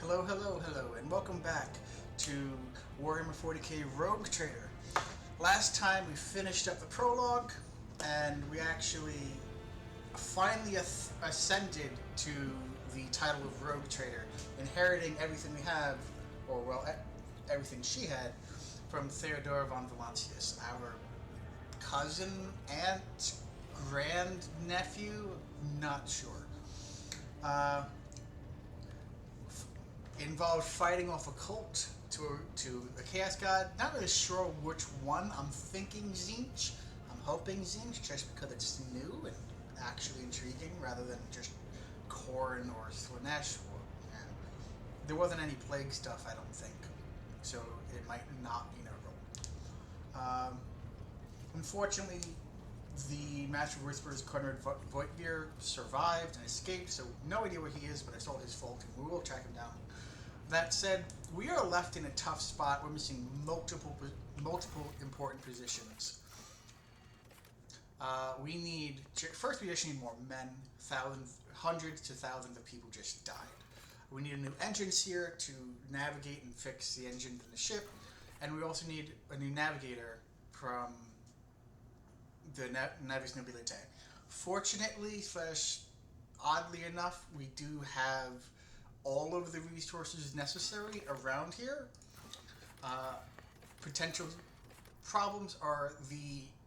Hello, hello, hello, and welcome back to Warhammer 40k Rogue Trader. Last time we finished up the prologue, and we actually finally ascended to the title of Rogue Trader, inheriting everything we have, or well, everything she had, from Theodora von Valancius, our cousin, aunt, grand-nephew, not sure. Involved fighting off a cult to a chaos god. Not really sure which one. I'm thinking Zinch. I'm hoping Zinch, just because it's new and actually intriguing, rather than just Korn or Slanesh. Yeah. There wasn't any plague stuff, I don't think, so it might not be notable. Unfortunately, the Master of Whisperers, Kunrad Voigtvir, survived and escaped, so no idea where he is, but it's all his fault, and we will track him down. That said, we are left in a tough spot. We're missing multiple important positions. We need... First, we just need more men. Hundreds to thousands of people just died. We need a new entrance here to navigate and fix the engines in the ship, and we also need a new navigator from the Navis Nobilite. Fortunately, / oddly enough, we do have all of the resources necessary around here. Potential problems are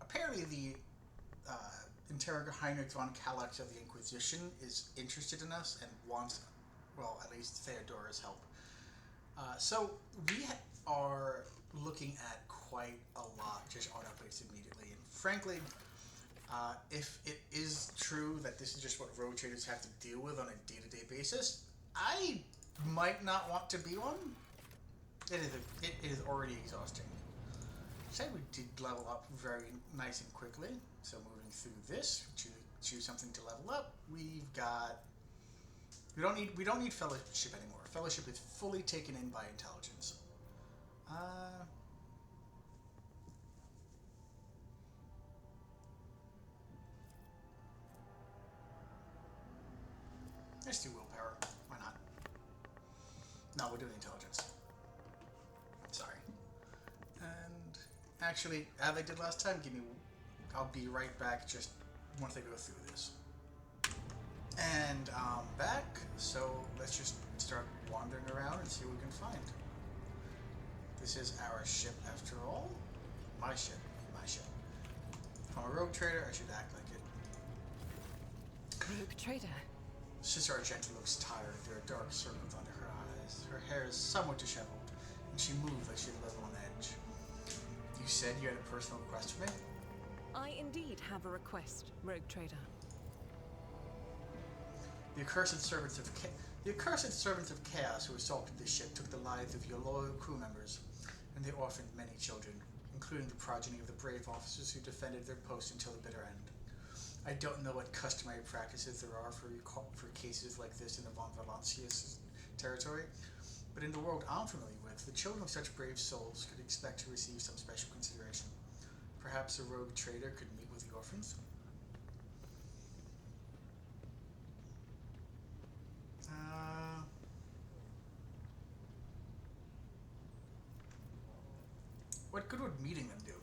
apparently the Interrogator Heinrich von Kallax of the Inquisition is interested in us and wants, well, at least Theodora's help. So we are looking at quite a lot just on our plates immediately, and frankly, if it is true that this is just what road traders have to deal with on a day-to-day basis, I might not want to be one. It is already exhausting. Say we did level up very nice and quickly. So moving through this, choose something to level up. We've got. We don't need fellowship anymore. Fellowship is fully taken in by intelligence. Let's do willpower. Why not? No, we're doing intelligence. Sorry. And actually, as I did last time, I'll be right back just once I go through this. And I'm back, so let's just start wandering around and see what we can find. This is our ship after all. My ship. If I'm a rogue trader, I should act like it. Rogue trader? Sister Argenti looks tired. There are dark circles under her eyes. Her hair is somewhat disheveled, and she moves like she lives on edge. You said you had a personal request for me? I indeed have a request, rogue trader. The accursed servants of chaos who assaulted this ship took the lives of your loyal crew members, and they orphaned many children, including the progeny of the brave officers who defended their post until the bitter end. I don't know what customary practices there are for cases like this in the von Valancius territory, but in the world I'm familiar with, the children of such brave souls could expect to receive some special consideration. Perhaps a rogue trader could meet with the orphans? What good would meeting them do?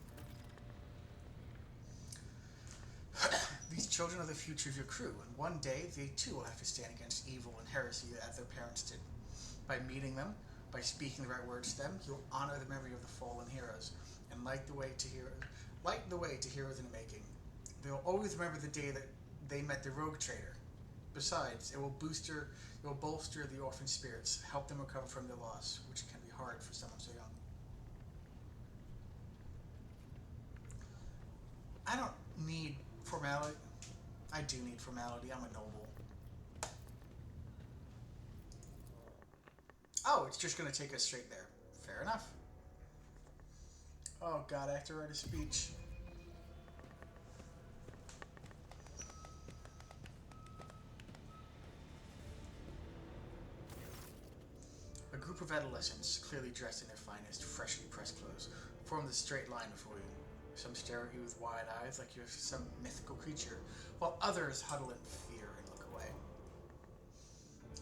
These children are the future of your crew, and one day they too will have to stand against evil and heresy as their parents did. By meeting them, by speaking the right words to them, you'll honor the memory of the fallen heroes, and light the way to heroes in the making. They'll always remember the day that they met the rogue trader. Besides, it will bolster the orphan spirits, help them recover from their loss, which can be hard for someone so young. I don't need formality. I do need formality. I'm a noble. Oh, it's just going to take us straight there. Fair enough. Oh god, I have to write a speech. A group of adolescents, clearly dressed in their finest, freshly pressed clothes, form the straight line before you. Some stare at you with wide eyes like you're some mythical creature, while others huddle in fear and look away.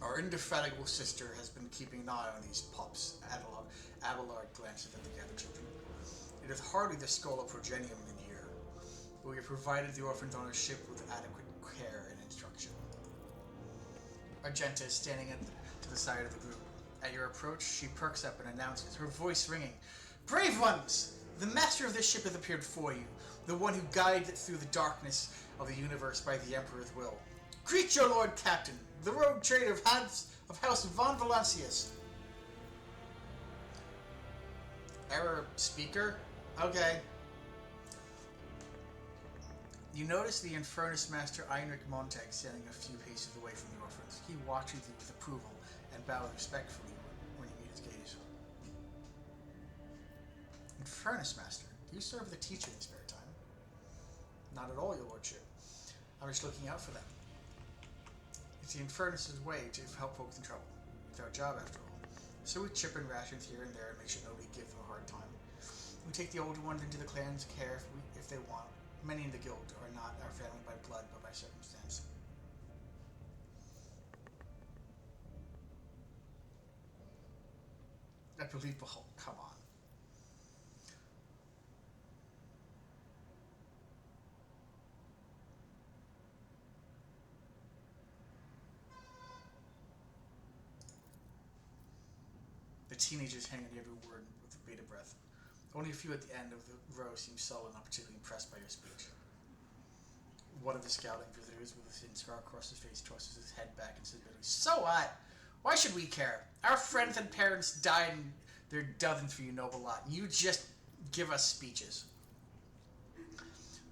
Our indefatigable sister has been keeping an eye on these pups. Abelard glanced at the gathered children. It is hardly the skull of progenium in here, but we have provided the orphans on a ship with adequate care and instruction. Argenta is standing to the side of the group. At your approach, she perks up and announces, her voice ringing, "Brave ones! The master of this ship has appeared for you, the one who guides it through the darkness of the universe by the Emperor's will. Greet your Lord Captain, the rogue trader of House von Valancius." Error speaker? Okay. You notice the Infernus Master Heinrich Montag standing a few paces away from the orphans. He watches you with approval and bows respectfully when you meet his gaze. Infernus Master? Do you serve the teacher in spare time? Not at all, your lordship. I'm just looking out for them. It's the Infernus' way to help folks in trouble. It's our job, after all. So we chip in rations here and there and make sure nobody gives them a hard time. We take the older ones into the clan's care if they want. Many in the guild are not our family by blood, but by circumstance. I believe behold, come on. The teenagers hang on every word with bated breath. Only a few at the end of the row seem sullen, not particularly impressed by your speech. One of the scouting visitors with a thin scar across his face tosses his head back and says bitterly, "So what? Why should we care? Our friends and parents died and they're dozens for you noble lot, and you just give us speeches."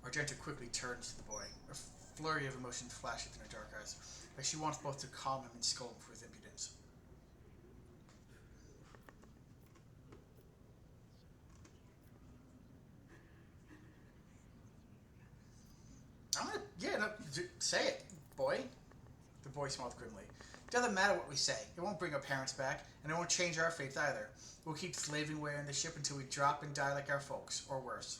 Argenta quickly turns to the boy. A flurry of emotion flashes in her dark eyes, like she wants both to calm him and scold him for his impudence. Say it, boy. The boy smiled grimly. It doesn't matter what we say. It won't bring our parents back, and it won't change our fates either. We'll keep slaving away on the ship until we drop and die like our folks, or worse.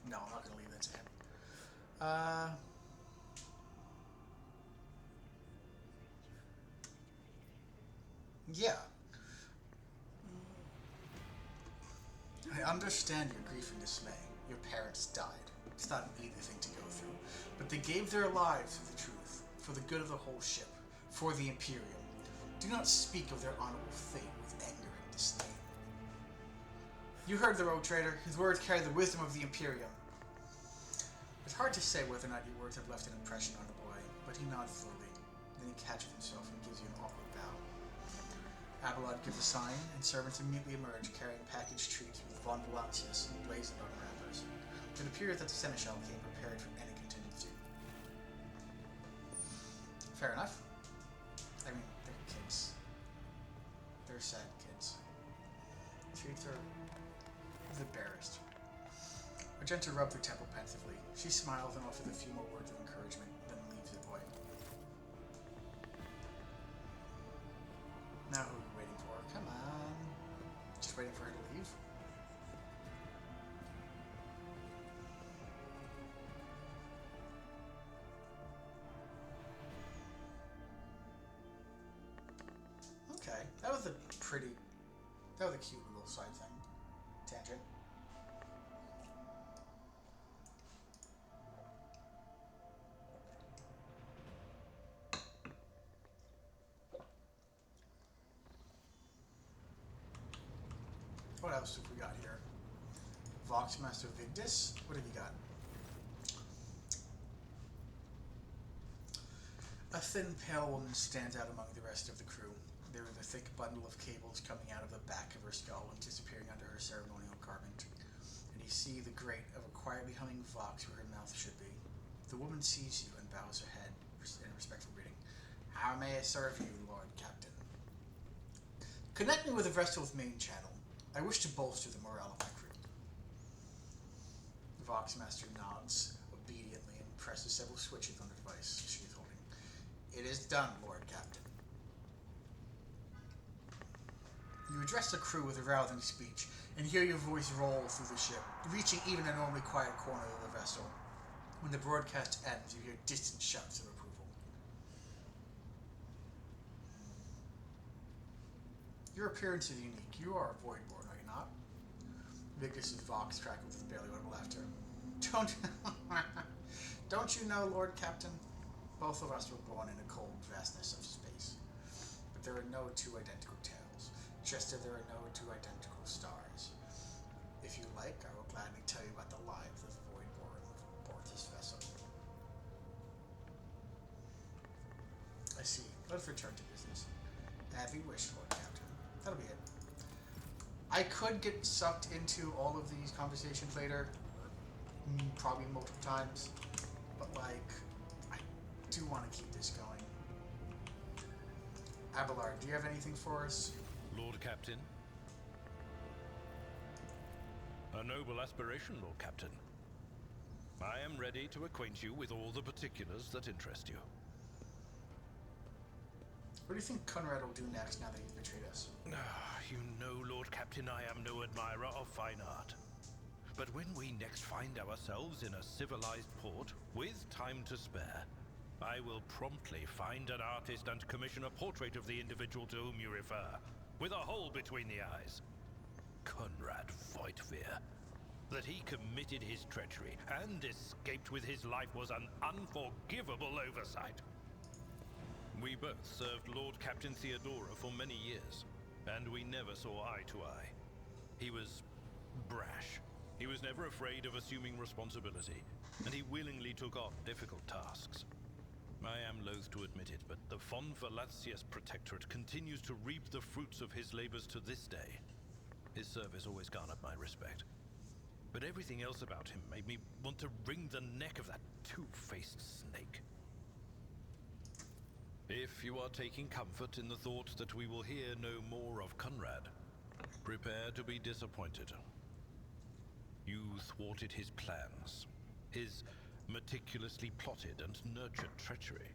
No, I'm not going to leave that to him. Yeah. I understand your grief and dismay. Your parents died. It's not an easy thing to go through. But they gave their lives for the truth, for the good of the whole ship, for the Imperium. Do not speak of their honorable fate with anger and disdain. You heard the rogue trader. His words carry the wisdom of the Imperium. It's hard to say whether or not your words have left an impression on the boy, but he nods slowly. Then he catches himself and gives you an awkward bow. Abelard gives a sign, and servants immediately emerge carrying packaged treats with von Valancius emblazoned on wrappers. It appears that the seneschal came prepared for any contingency. Fair enough. I mean, they're kids. They're sad kids. Treats are the barest. Argenta rubs her temple pensively. She smiles and offers a few more words of encouragement, then leaves the boy. Now who are you waiting for? Come on. Just waiting for her to leave? Okay, that was a cute little side thing. Tangent. What else have we got here? Voxmaster Vigdis? What have you got? A thin, pale woman stands out among the rest of the crew. There is a thick bundle of cables coming out of the back of her skull and disappearing under her ceremonial garment. And you see the grate of a quietly humming vox where her mouth should be. The woman sees you and bows her head in respectful greeting. How may I serve you, Lord Captain? Connect me with the vessel's main channel. I wish to bolster the morale of my crew. Voxmaster nods obediently and presses several switches on the device she's holding. It is done, Lord Captain. You address the crew with a rousing speech and hear your voice roll through the ship, reaching even a normally quiet corner of the vessel. When the broadcast ends, you hear distant shouts of approval. Your appearance is unique. You are a Voidborn, are you not? Ignatius' Vox crackled with barely audible laughter. Don't you know, Lord Captain? Both of us were born in the cold vastness of space. But there are no two identical tales, just as there are no two identical stars. If you like, I will gladly tell you about the lives of Voidborn aboard this vessel. I see. Let's return to business. As we wish, Lord Captain. That'll be it. I could get sucked into all of these conversations later, probably multiple times, but like, I do want to keep this going. Abelard, do you have anything for us? Lord Captain? A noble aspiration, Lord Captain. I am ready to acquaint you with all the particulars that interest you. What do you think Kunrad will do next now that he's betrayed us? You know, Lord Captain, I am no admirer of fine art. But when we next find ourselves in a civilized port, with time to spare, I will promptly find an artist and commission a portrait of the individual to whom you refer, with a hole between the eyes. Kunrad Voigtvir. That he committed his treachery and escaped with his life was an unforgivable oversight. We both served Lord Captain Theodora for many years, and we never saw eye to eye. He was brash. He was never afraid of assuming responsibility, and he willingly took on difficult tasks. I am loath to admit it, but the Von Velatius Protectorate continues to reap the fruits of his labors to this day. His service always garnered my respect. But everything else about him made me want to wring the neck of that two-faced snake. If you are taking comfort in the thought that we will hear no more of Kunrad, prepare to be disappointed. You thwarted his plans, his meticulously plotted and nurtured treachery.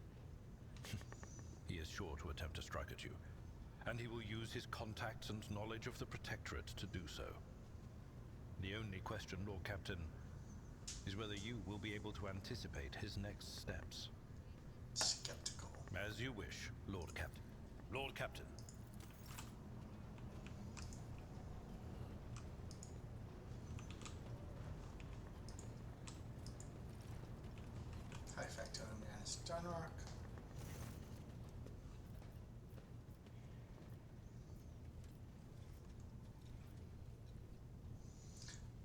He is sure to attempt to strike at you, and he will use his contacts and knowledge of the Protectorate to do so. The only question, Lord Captain, is whether you will be able to anticipate his next steps. Skeptical. As you wish, Lord Captain. Lord Captain. High factor and Stunrock.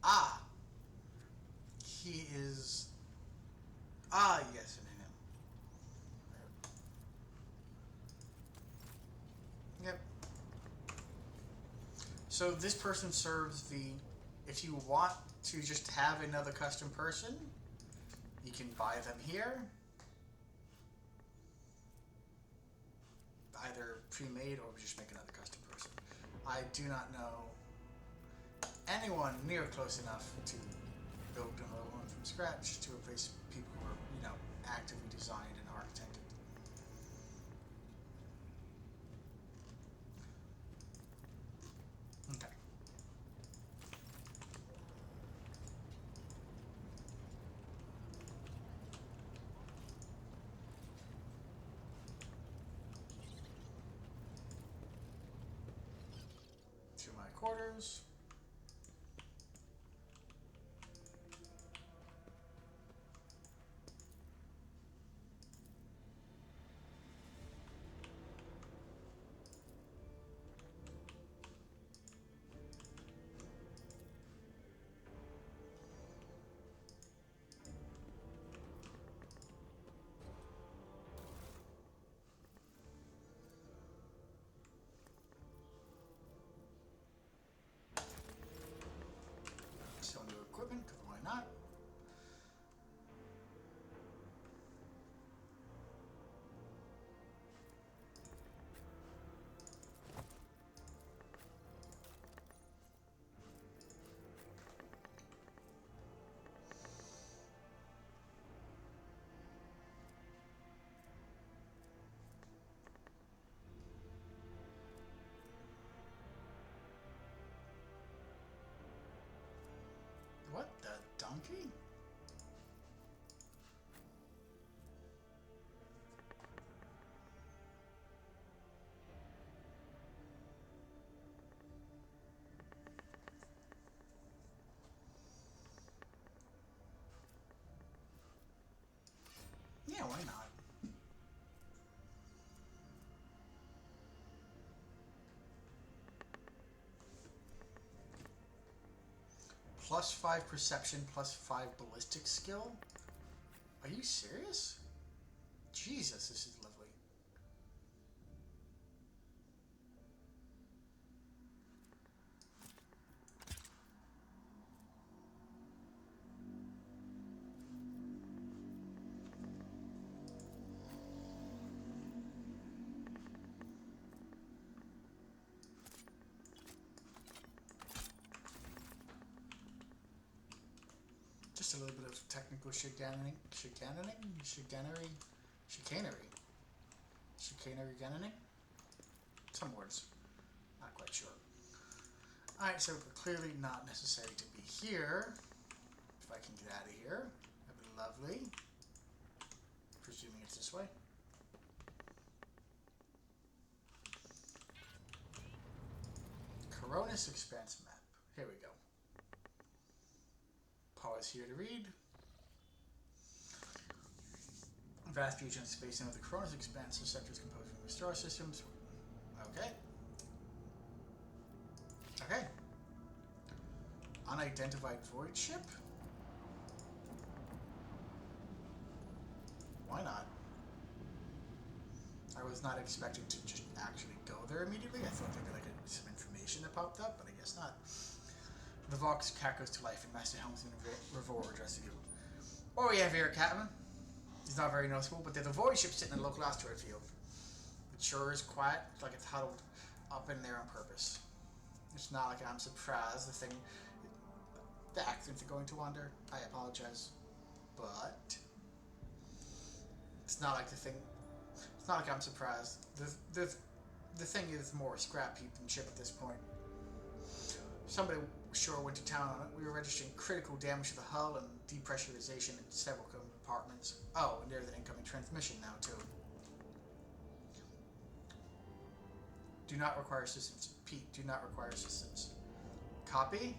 Ah! He is... Ah, yes, and him. Yep. So this person serves the... If you want to just have another custom person, you can buy them here. Either pre-made or just make another custom person. I do not know anyone near close enough to build another one from scratch to replace people who are, you know, actively designed and architected. Okay. To my quarters. +5 perception, +5 ballistic skill? Are you serious? Jesus, this is lovely. Just a little bit of technical chicanery, some words, not quite sure. Alright, so we're clearly not necessary to be here. If I can get out of here, that'd be lovely. Presuming it's this way. Coronis Expanse map. Here we go. Pause here to read. Vast region of space and of the Coronis Expanse, the sectors composed from the star systems. Okay. Okay. Unidentified void ship? Why not? I was not expecting to just actually go there immediately. I thought there'd be like some information that popped up, but I guess not. The Vox cackles to life and Master Helmsman Revor addresses you. What we have here, Captain? It's not very noticeable, but there's a void ship sitting in a local asteroid field. It sure is quiet, it's like it's huddled up in there on purpose. It's not like I'm surprised the accidents are going to wander. I apologize, but it's not like it's not like I'm surprised. The thing is more scrap heap than ship at this point. Somebody sure went to town on it. We were registering critical damage to the hull and depressurization in several compartments. Oh, and there's an incoming transmission now too. Do not require assistance. Pete, do not require assistance. Copy.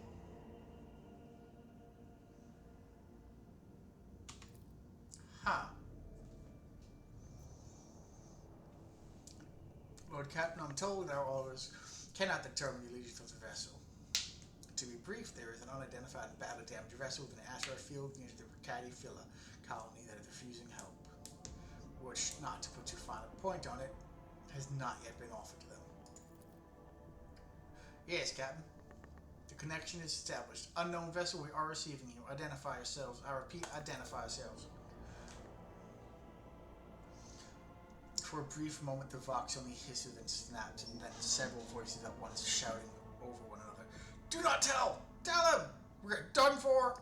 Huh. Lord Captain, I'm told our orders cannot determine the allegiance of the vessel. To be brief, there is an unidentified battle-damaged vessel within an asteroid field near the Rykadi Philia colony that is refusing help, which, not to put too fine a point on it, has not yet been offered to them. Yes, Captain. The connection is established. Unknown vessel, we are receiving you. Identify yourselves. I repeat, identify yourselves. For a brief moment, the Vox only hisses and snaps, and then several voices at once shouting over one another. Do not tell! Tell him! We're done for!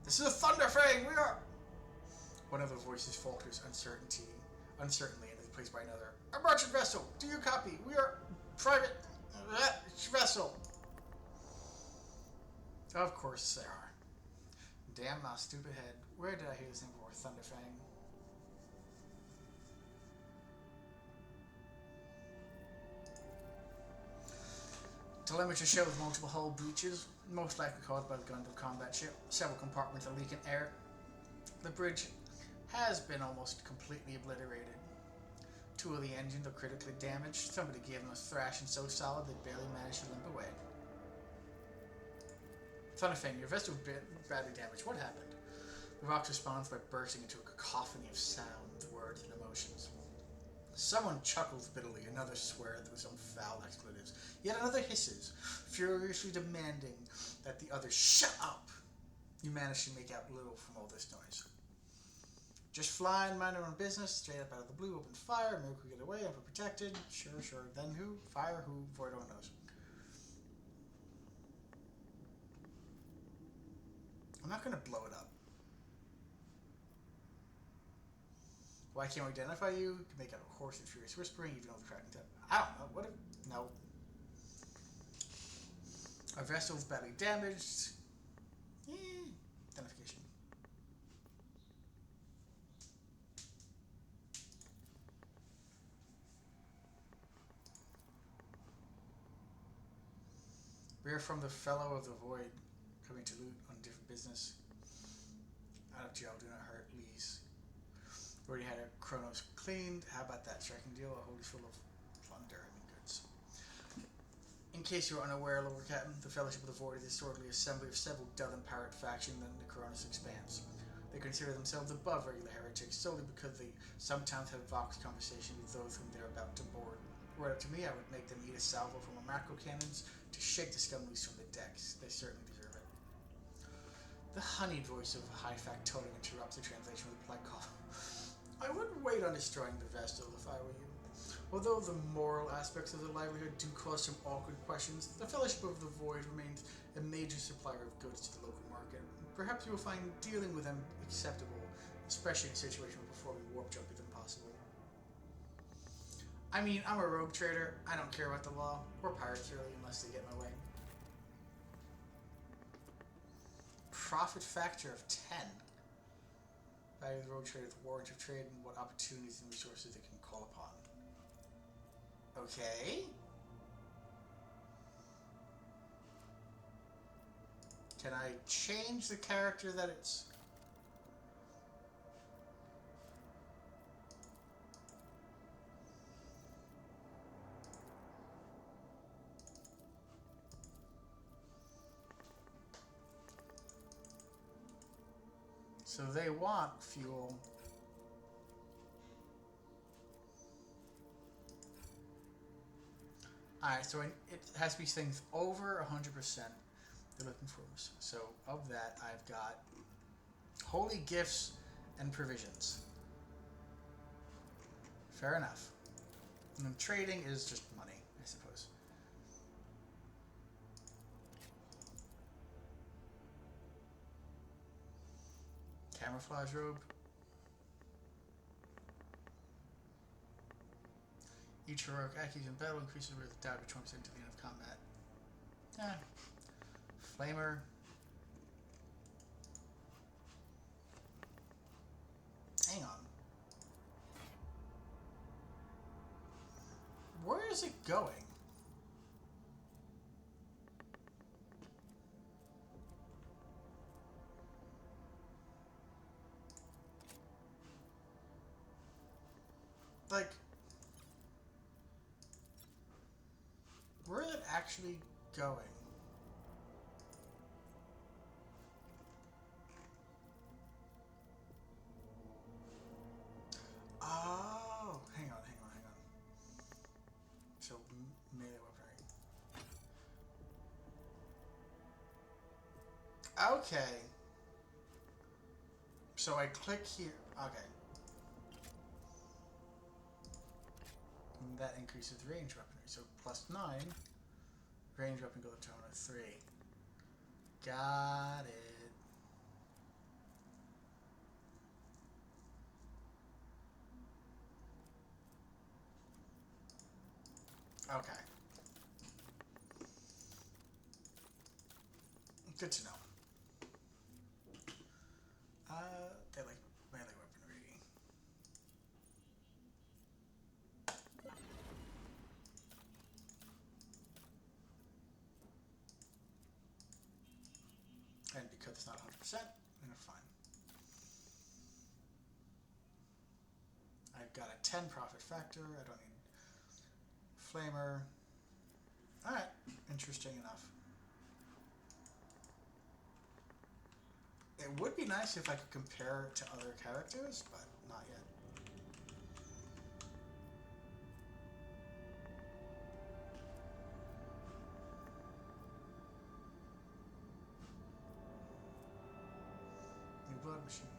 This is a Thunderfang! We are... One of the voices falters uncertainly and is replaced by another. A merchant vessel! Do you copy? We are private vessel! Of course there are. Damn my stupid head. Where did I hear this thing before? Thunderfang. Telemetry shows multiple hull breaches, most likely caused by the Gundam combat ship. Several compartments are leaking air. The bridge has been almost completely obliterated. Two of the engines are critically damaged. Somebody gave them a thrashing so solid they barely managed to limp away. Thunderfang, your vessel badly damaged. What happened? The Vox responds by bursting into a cacophony of sounds, words, and emotions. Someone chuckles bitterly, another swears with some foul expletives. Yet another hisses, furiously demanding that the other shut up. You manage to make out little from all this noise. Just fly and mind our own business, straight up out of the blue, open fire, miracle get away, ever protected. Sure. Then who? Fire who? Void on knows. I'm not gonna blow it up. Why can't we identify you? You can make out a hoarse and furious whispering, even though the cracking tip. I don't know. What if... No. Our vessel's badly damaged. Identification. We are from the Fellow of the Void, coming to loot on different business. Out of jail, do not hurt, please. We already had our Chronos cleaned. How about that striking deal? A holy full of plunder and goods. In case you are unaware, Lord Captain, the Fellowship of the Void is historically an assembly of several dozen pirate factions in the Coronis Expanse. They consider themselves above regular heretics solely because they sometimes have vox conversations with those whom they are about to board. Were it up to me, I would make them eat a salvo from our macro cannons to shake the scum loose from the decks. They certainly deserve it. The honeyed voice of High Factotum interrupts the translation with a polite call. I would wait on destroying the Vestal if I were you. Although the moral aspects of the livelihood do cause some awkward questions, the Fellowship of the Void remains a major supplier of goods to the local market. Perhaps you will find dealing with them acceptable, especially in a situation where performing warp jump is impossible. I mean, I'm a rogue trader. I don't care about the law, or pirates really, unless they get in my way. Profit factor of 10. Value of the rogue trader's warrant of trade and what opportunities and resources they can call upon. Okay. Can I change the character that it's... So they want fuel. Alright, so it has to be things over 100% they're looking for. So of that, I've got holy gifts and provisions. Fair enough. And then trading is just money, I suppose. Camouflage robe. Each heroic act used in battle increases the risk of doubt by 20% to the end of combat. Flamer. Hang on. Where is it going? Like, where is it actually going? Oh, hang on. So, melee weaponry. Okay. So I click here. Okay. And that increases range weaponry. So +9. Range weapon goes up to 103. Got it. Okay. Good to know. They like melee weaponry. And because it's not 100%, then it's fine. I've got a 10 profit factor. I don't need flamer. Alright, interesting enough. It would be nice if I could compare it to other characters, but not yet. New blood machine.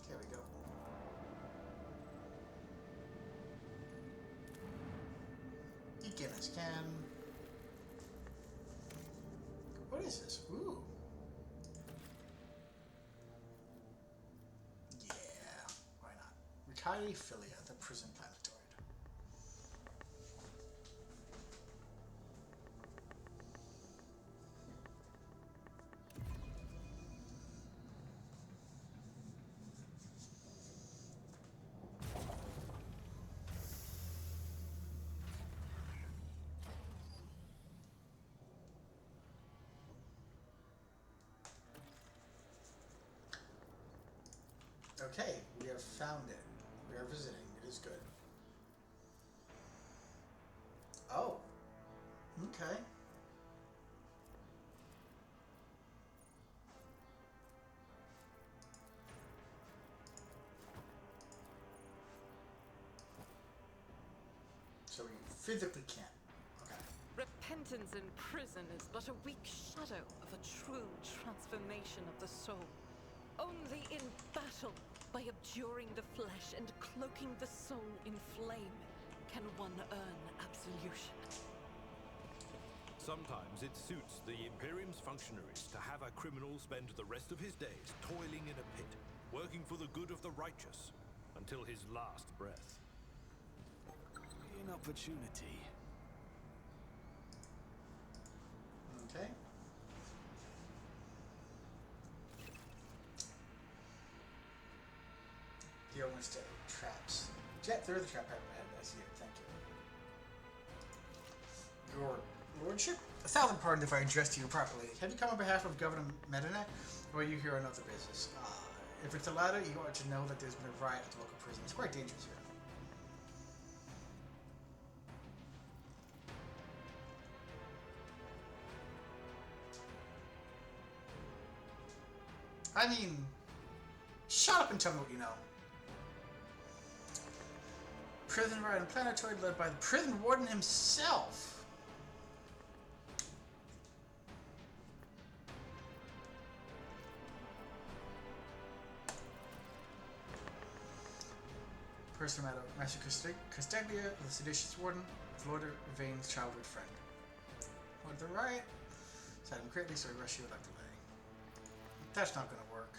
There we go. Beginner's can. What is this? Ooh. Yeah, why not? Rykadi Philia, the prison planetoid. Okay, we have found it. We are visiting. It is good. Oh. Okay. So we physically can't. Okay. Repentance in prison is but a weak shadow of a true transformation of the soul. Only in battle, by abjuring the flesh and cloaking the soul in flame, can one earn absolution. Sometimes it suits the Imperium's functionaries to have a criminal spend the rest of his days toiling in a pit, working for the good of the righteous, until his last breath. An opportunity. Okay. The only traps. Jet, there is a trap I had. I see it. Thank you. Your lordship? 1,000 pardons if I addressed you properly. Have you come on behalf of Governor Medina, or are you here on other business? If it's the latter, you ought to know that there's been a riot at the local prison. It's quite dangerous here. I mean, shut up and tell me what you know. Prison riot on planetoid led by the prison warden himself. Person matter, Master Castaglia, the seditious warden, of Lord Vane's childhood friend. What the riot? Sad him greatly, so he rushed you without delay. That's not going to work.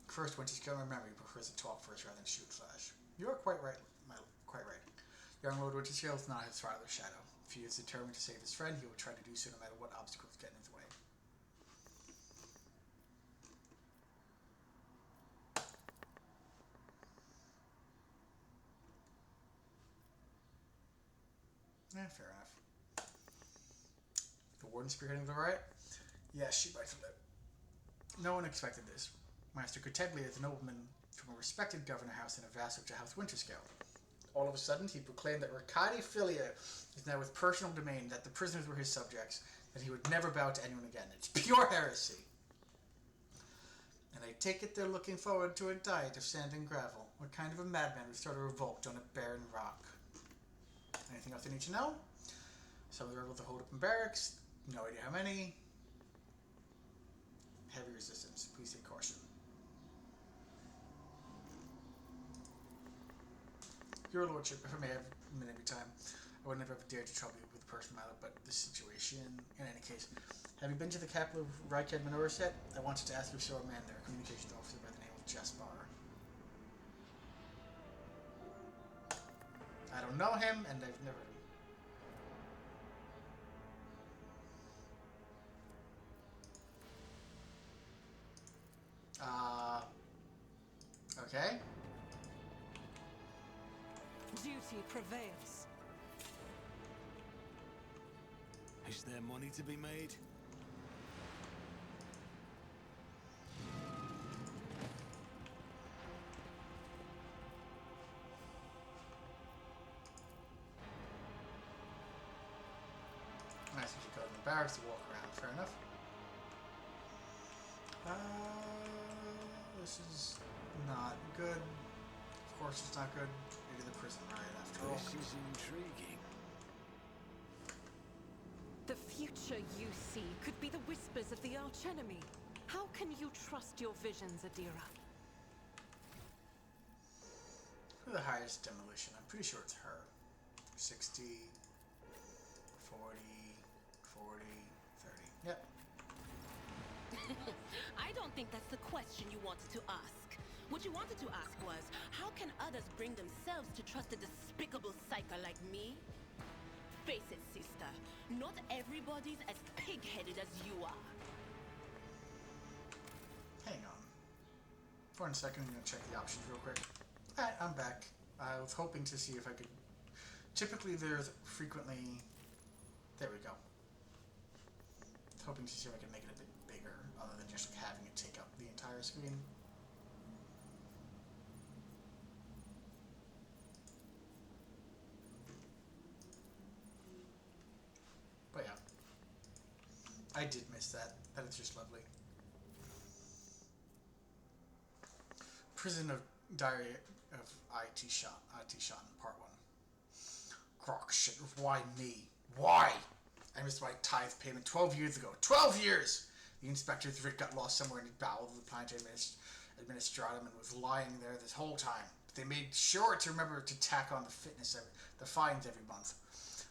First, when he's going to remember, he prefers to talk first rather than shoot flash. You are quite right, quite right. Young Lord Winterfield is not his father's shadow. If he is determined to save his friend, he will try to do so no matter what obstacles get in his way. Fair enough. The warden spearheading the riot? Yes, she bites the lip. No one expected this. Master Castaglia is a nobleman from a respected governor house and a vassal to House Winterscale. All of a sudden, he proclaimed that Rykadi Philia is now his personal domain, that the prisoners were his subjects, that he would never bow to anyone again. It's pure heresy. And I take it they're looking forward to a diet of sand and gravel. What kind of a madman would start a revolt on a barren rock? Anything else I need to know? Some of the rebels are holed up in barracks. No idea how many. Heavy resistance. Please take caution. Your lordship, if I may have a minute of time, I would never have dared to trouble you with a personal matter, but this situation, in any case, have you been to the capital of Rykadi Philia yet? I wanted to ask you if you saw a man there, a communications officer by the name of Jaspar. I don't know him, and I've never... Okay. Duty prevails. Is there money to be made? Nice if you go to the barracks to walk around. Fair enough. This is not good. Of course it's not good. Maybe the prison riot after all. This is intriguing. The future you see could be the whispers of the archenemy. How can you trust your visions, Adira? For the highest demolition, I'm pretty sure it's her. 60, 40, 40, 30. Yep. I don't think that's the question you wanted to ask. What you wanted to ask was, how can others bring themselves to trust a despicable psycho like me? Face it, sister. Not everybody's as pig-headed as you are. Hang on. For 1 second, I'm going to check the options real quick. Alright, I'm back. I was hoping to see if I could... Typically, there's frequently... There we go. hoping to see if I can make it a bit bigger, other than just having it take up the entire screen. But yeah, I did miss that. That is just lovely. Prison of Diary of IT Shot, Part 1. Croc shit, why me? Why? I missed my tithe payment 12 years ago. 12 years! The inspector's writ got lost somewhere in the bowels of the planetary administratum and was lying there this whole time. They made sure to remember to tack on the fines every month.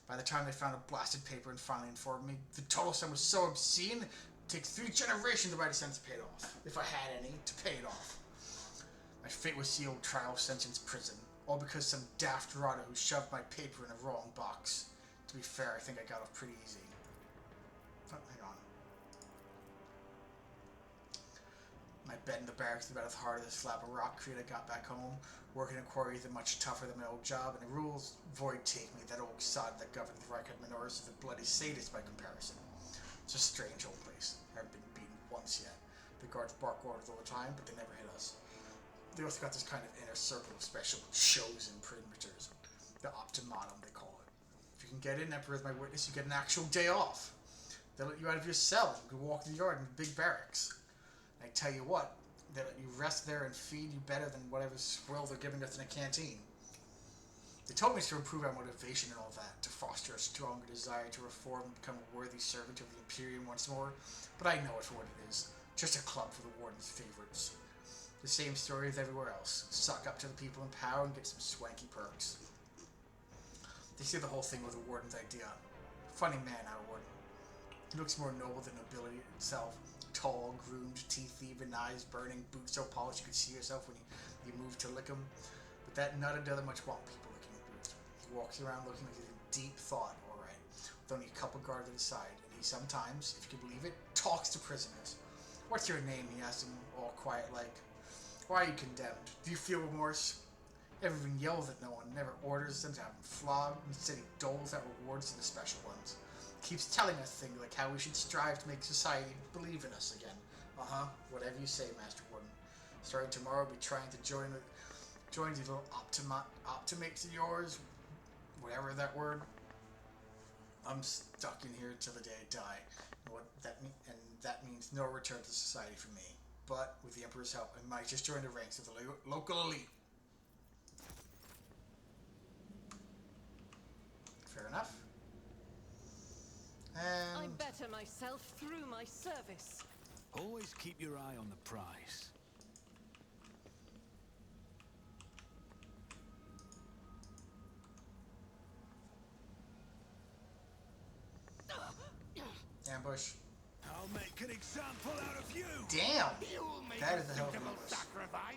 By the time they found a blasted paper and finally informed me, the total sum was so obscene, it takes 3 generations of my descendants to pay it off. If I had any, to pay it off. My fate was sealed, trial, sentence, prison. All because some daft rotter who shoved my paper in a wrong box. To be fair, I think I got off pretty easy. Oh, hang on. My bed in the barracks is about as hard as a slab of rock crete I got back home. Working in quarries is much tougher than my old job, and the rules void take me. That old sod that governs the Rykadi Minoris is a bloody sadist by comparison. It's a strange old place. I haven't been beaten once yet. The guards bark orders all the time, but they never hit us. They also got this kind of inner circle of special chosen perimeters. The optimatum, they call it. If you can get in, Emperor is my witness, you get an actual day off. They'll let you out of your cell. You can walk the yard in the big barracks. And I tell you what, they let you rest there and feed you better than whatever swill they're giving us in a canteen. They told me it's to improve our motivation and all that, to foster a stronger desire to reform and become a worthy servant of the Imperium once more, but I know it for what it is. Just a club for the Warden's favorites. The same story as everywhere else. Suck up to the people in power and get some swanky perks. They say the whole thing was the Warden's idea. Funny man, our Warden. He looks more noble than nobility itself. Tall, groomed, teeth even, eyes burning, boots so polished you could see yourself when you move to lick 'em. But that nutter doesn't much want people licking his boots. He walks around looking like he's in deep thought, alright, with only a couple guards at his side, and he sometimes, if you can believe it, talks to prisoners. What's your name? He asks them, all quiet like. Why are you condemned? Do you feel remorse? Everyone yells at no one, never orders them to have them flogged. Instead, he doles out rewards to the special ones. Keeps telling us things like how we should strive to make society believe in us again. Whatever you say, Master Warden. Starting tomorrow, I'll be trying to join these little optimates of yours, whatever that word. I'm stuck in here until the day I die. And that means no return to society for me. But with the Emperor's help, I might just join the ranks of the local elite. Fair enough. I And better myself through my service. Always keep your eye on the prize. ambush. I'll make an example out of you. Damn! You'll make That a is a hell of an suitable ambush. sacrifice.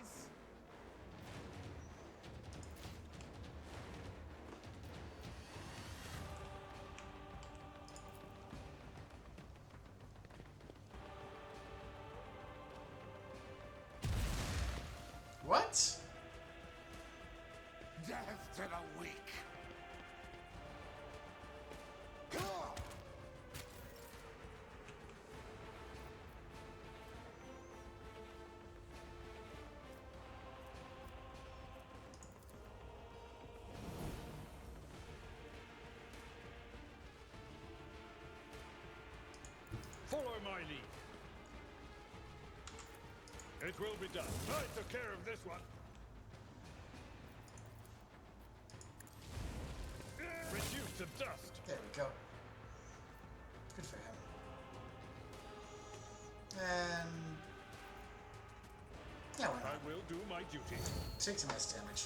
What? Death to the weak. Follow my lead. It will be done. I took care of this one. Reduced to dust. There we go. Good for him. And yeah, why I not? will do my duty. Take some less damage.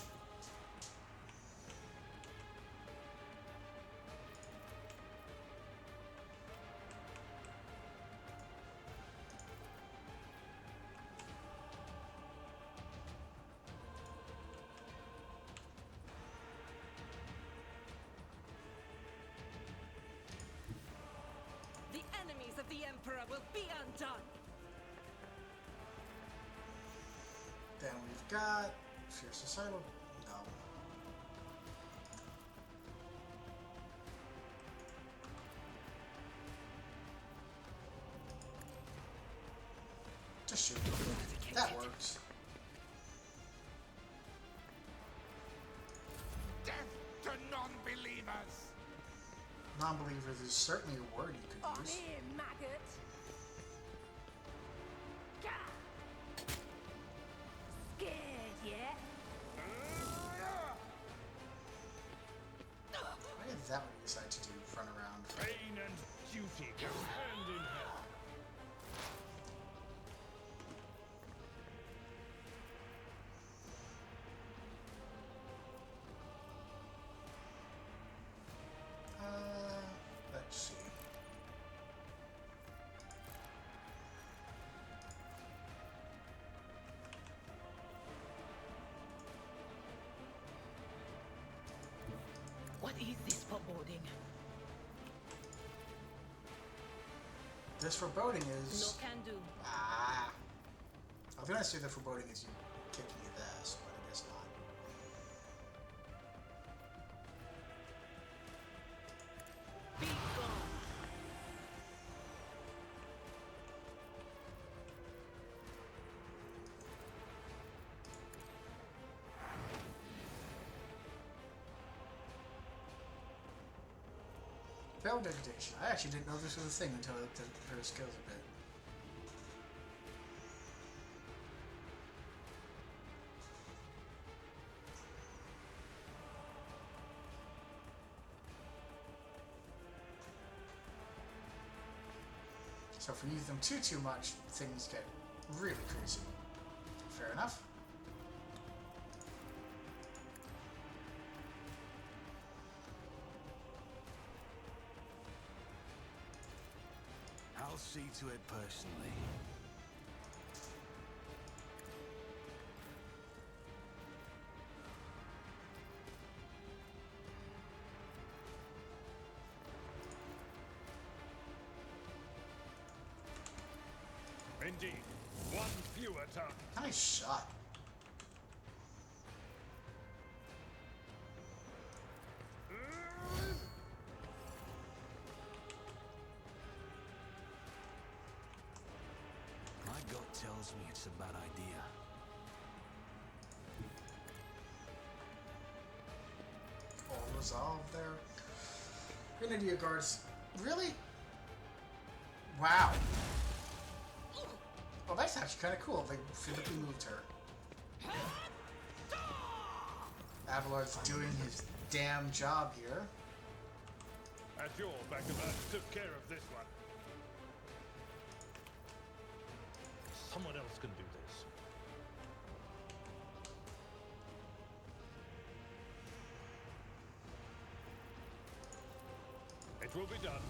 The enemies of the Emperor will be undone. Then we've got Fierce Societal. No. shoot. That works. Death to non-believers! Non-believers is certainly a word you could I'm use. here, maggot. Gah! Scared yet? Why did that one decide to do run around? Pain and duty go hand in hand. Let's see. What is this foreboding? This foreboding No is... can do. Ah. I was gonna say the foreboding is you kicking his ass, but I guess not. Be gone. Failed degradation. I actually didn't know this was a thing until I looked at her skills a bit. So if we use them too much, things get really crazy. Fair enough. I'll see to it personally. Indeed, one fewer target. Nice shot. My gut tells me it's a bad idea. All resolved there. Grenadier guards. Really? Wow. Well, that's actually kind of cool. They physically moved her. Avalard's doing his damn job here. At your back of us took care of this one. Someone else can do this. It will be done.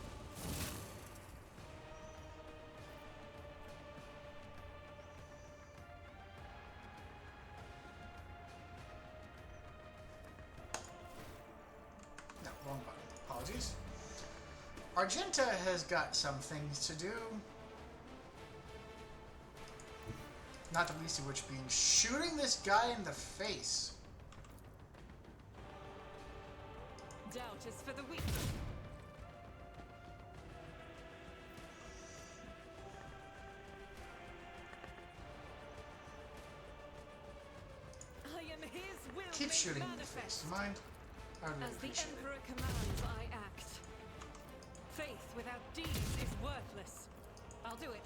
No, wrong button. Apologies. Argenta has got some things to do. Not the least of which being shooting this guy in the face. Doubt is for the weak. I am his will Keep made shooting in the manifest. face. Do you mind? I would really As the appreciate Emperor it. commands, I act. Faith without deeds is worthless. I'll do it.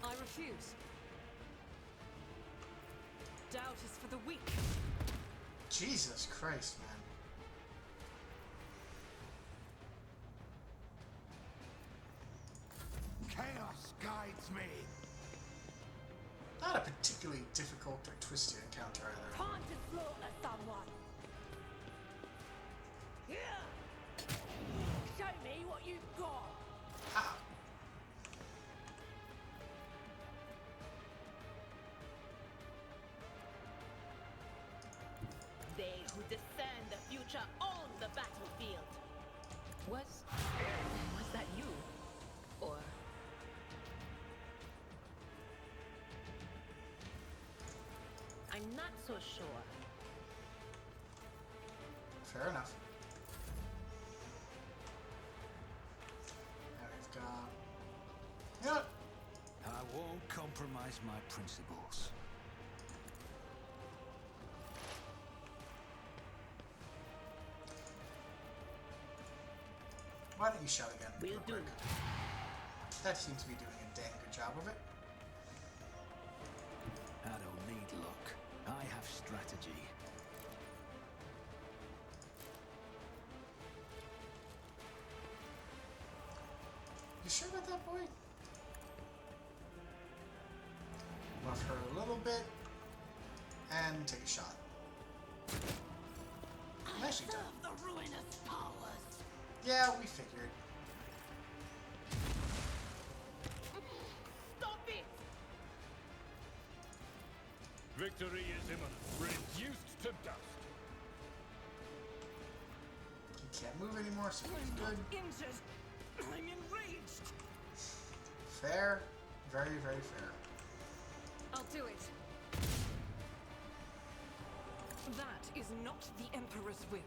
I refuse. Doubt is for the weak. Jesus Christ, man. Chaos guides me. Not a particularly difficult or twisted encounter either. Time to slaughter someone. Show me what you've got. Ah. They who discern the future on the battlefield. Was that you? Or I'm not so sure. Fair enough. Now we've got... You know what? I won't compromise my principles. Why don't you shout again? Will real do. quick? That seems to be doing a dang good job of it. I don't need luck. I have strategy. You sure about that, boy? Buff her a little bit. And take a shot. Nicely done. The ruinous powers. Yeah, we figured. Stop it! Victory is imminent. Reduced to dust. He can't move anymore, so he's good. Injured. I'm enraged. Fair. Very, very fair. I'll do it. That is not the Emperor's will.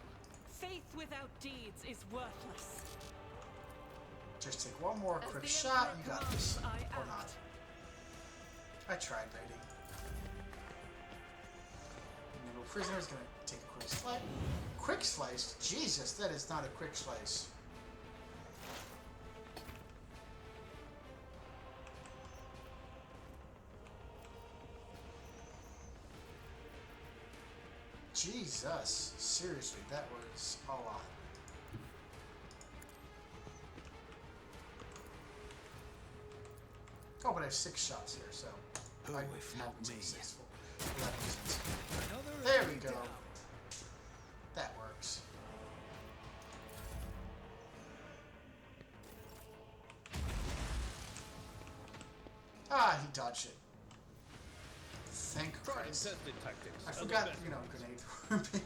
Faith without deeds is worthless. Just take one more As quick the shot, Emperor you got this. commands, I Or act. not. I tried, lady. Little prisoner's gonna take a quick slice. Quick slice? Jesus, that is not a quick slice. Jesus, seriously, that was a lot. Oh, but I have 6 shots here, so Who I if not haven't me? successful. That makes sense. Another There we enemy go. down. That works. Ah, he dodged it. Thank Tried and Christ. tested tactics. I and forgot, the best you know, grenades were a big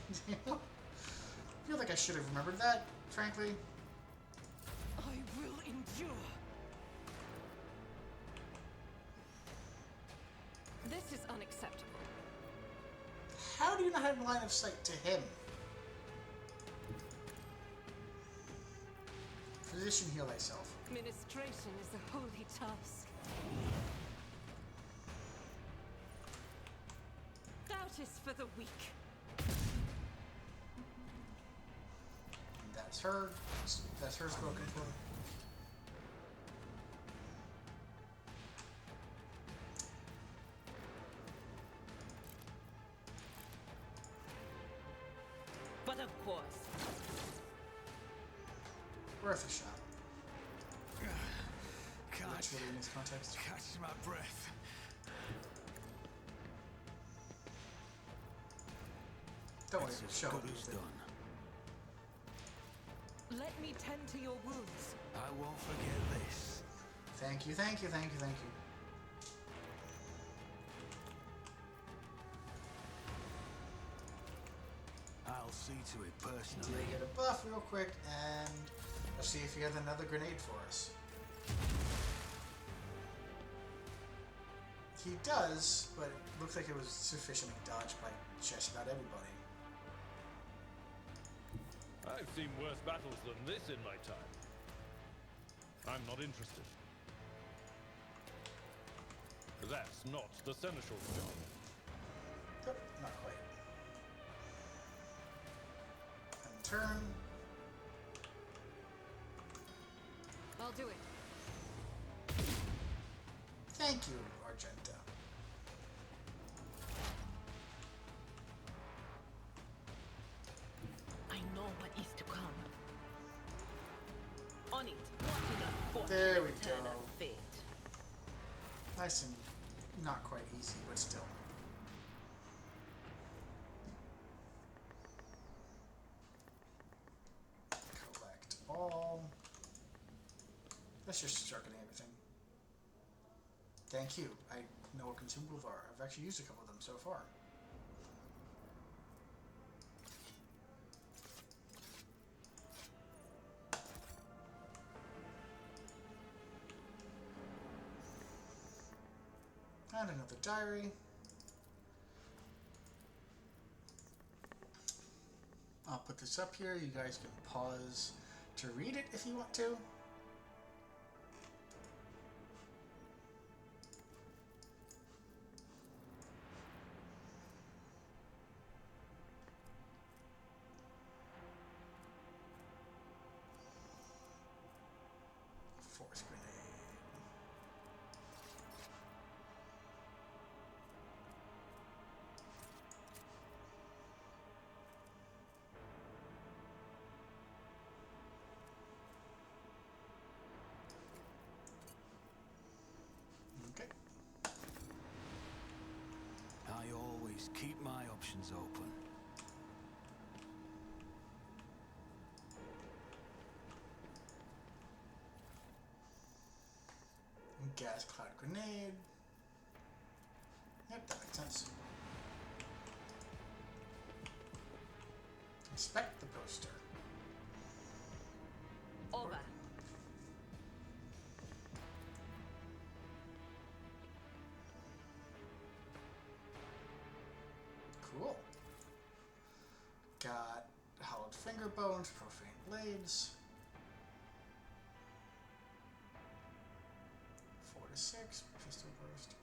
deal. I feel like I should have remembered that, frankly. I will endure. This is unacceptable. How do you not have line of sight to him? Physician, heal thyself. Ministration is a holy task. Doubt is for the weak. And that's her. That's her spoken for. But of course. Worth a shot. Can't Literally in this context. catch my breath. Don't worry, It's as show good me. as done. Let me tend to your wounds. I won't forget this. Thank you, thank you, thank you, thank you. I'll see to it Did personally. get a buff real quick, and let's see if he has another grenade for us. He does, but it looks like it was sufficiently dodged by just about everybody. I've seen worse battles than this in my time. I'm not interested. That's not the Seneschal's job. Nope, not quite. And turn. I'll do it. Thank you, Argenta. I know what is to come. On it. Not enough fortune There to we turn go. a fate. Nice and not quite easy, but still. Collect all. Let's just start getting everything. Thank you. I know what consumables are. I've actually used a couple of them so far. And another diary. I'll put this up here. You guys can pause to read it if you want to. Okay. I always keep my options open. Gas cloud grenade. Yep, that makes sense. Inspect the poster. Over. Cool. Got hollowed finger bones, profane blades. 4 to 6, pistol burst.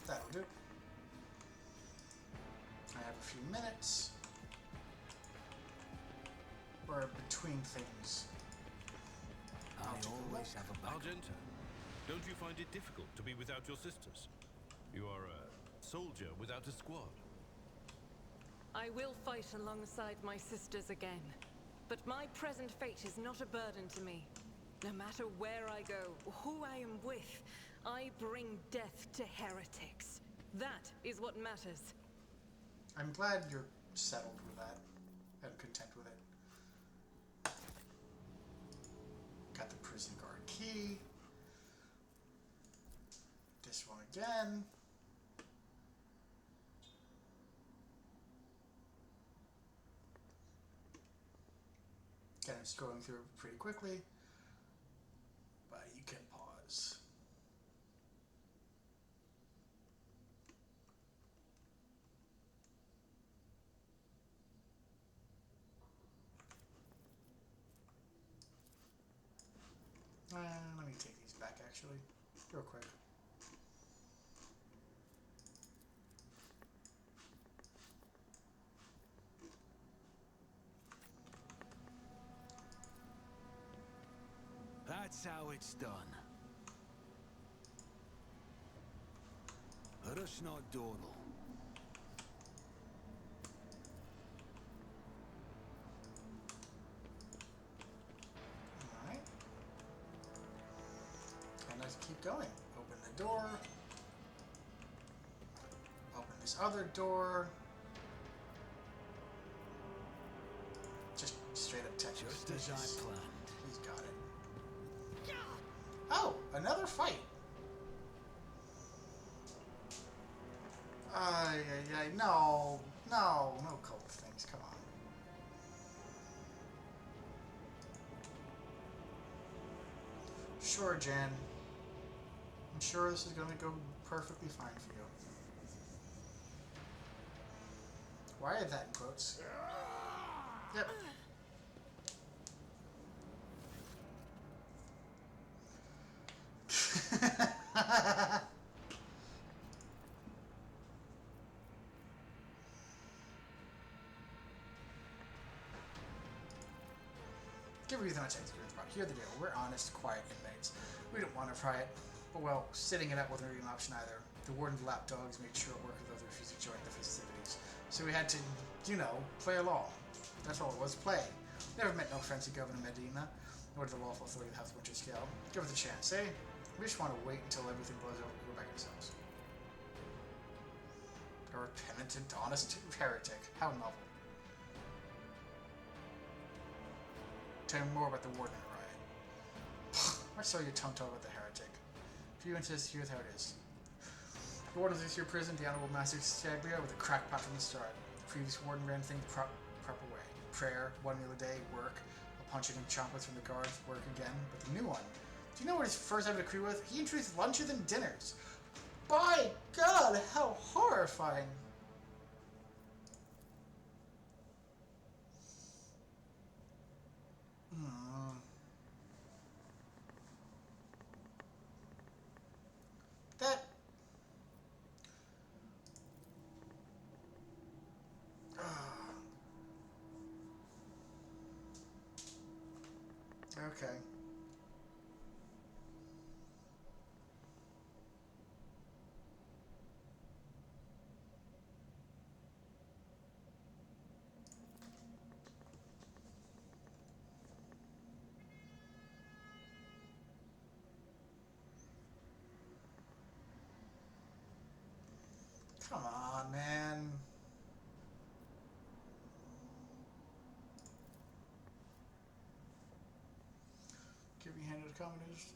That'll do. I have a few minutes. We're between things. I always have a back. Argenta, don't you find it difficult to be without your sisters? You are a soldier without a squad. I will fight alongside my sisters again. But my present fate is not a burden to me. No matter where I go, or who I am with, I bring death to heretics. That is what matters. I'm glad you're settled with that and content with it. Got the prison guard key. This one again. Again, I'm scrolling through it pretty quickly, but you can pause. Let me take these back, actually, real quick. That's how it's done. Rush not dawdle. Alright. And let's keep going. Open the door. Open this other door. Just straight up text. Just as I planned. He's got it. Oh, another fight. No cult things, come on. Sure, Jen. I'm sure this is going to go perfectly fine for you. Why are that in quotes? Yep. Give reason I take the part. Hear the deal. We're honest, quiet inmates. We don't want to riot, but well, sitting it out wasn't really an option either. The warden's lapdogs made short work of those who refused to join the festivities. So we had to, play along. That's all it was, play. Never met no fancy Governor Medina, nor did the lawful authority of the House of Winter Scale. Give us a chance, eh? We just want to wait until everything blows over and go back ourselves. A repentant, honest heretic. How novel. Tell me more about the warden and riot. I saw your tongue talk about the heretic. If you insist, here's how it is. The warden of this year prison, the Honorable Master Saglia, with a crackpot from the start. The previous warden ran things the proper way. Prayer, 1 meal a day, work, a punching and chocolates from the guards, work again. But the new one, do you know what his first ever decree was? He introduced lunches and dinners. By God, how horrifying! That... Okay. Come on, man. Give me hand to the commoners.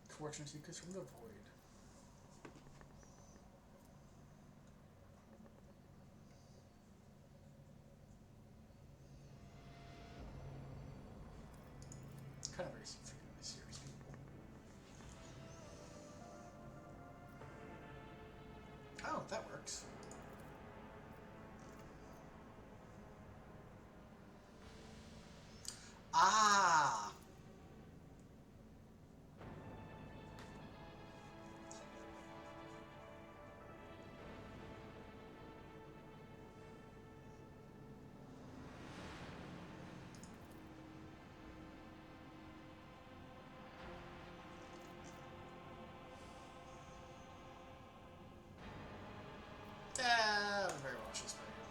Fortune seekers from the void. Kind of very serious people. Oh, that works. Ah! Yeah, very well, she's very good.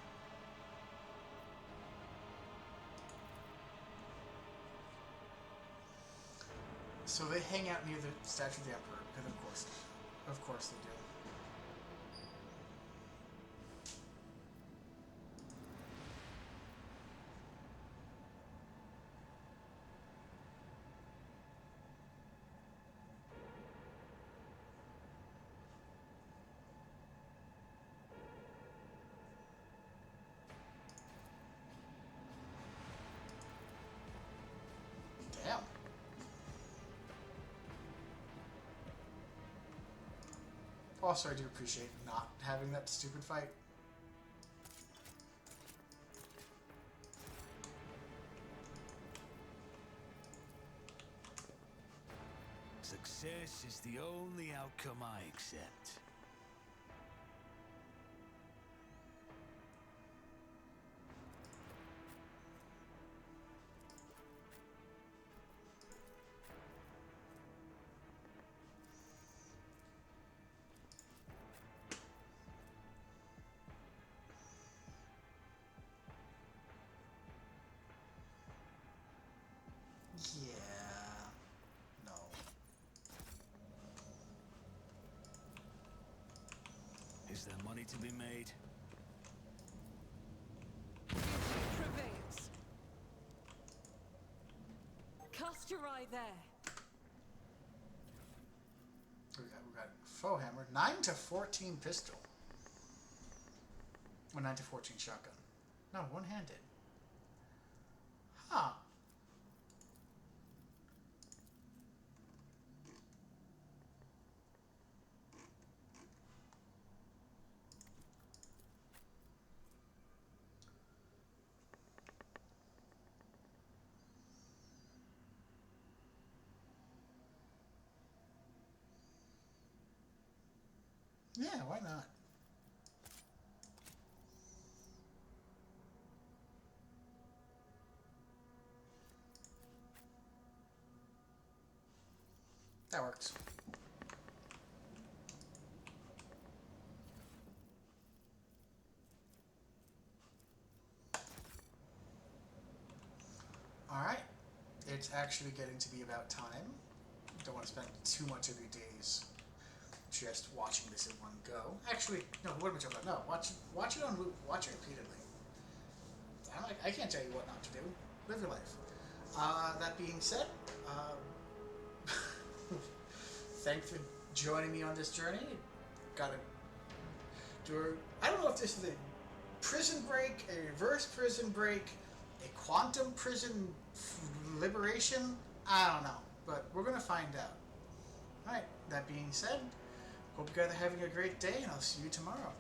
So they hang out near the statue of the Emperor, because of course they do. Damn. Also, I do appreciate not having that stupid fight. Success is the only outcome I accept. Yeah. No. Is there money to be made? Prevails. Cast your eye there. We got foe hammer. 9 to 14 pistol. Or 9 to 14 shotgun. No, one-handed. Huh. Yeah, why not? That works. Alright. It's actually getting to be about time. Don't want to spend too much of your days just watching this in one go. Actually, no, what am I talking about? No, watch it on loop. Watch it repeatedly. I can't tell you what not to do. Live your life. That being said, thanks for joining me on this journey. Gotta do I don't know if this is a prison break, a reverse prison break, a quantum prison liberation. I don't know, but we're gonna find out. Alright, that being said, hope you guys are having a great day, and I'll see you tomorrow.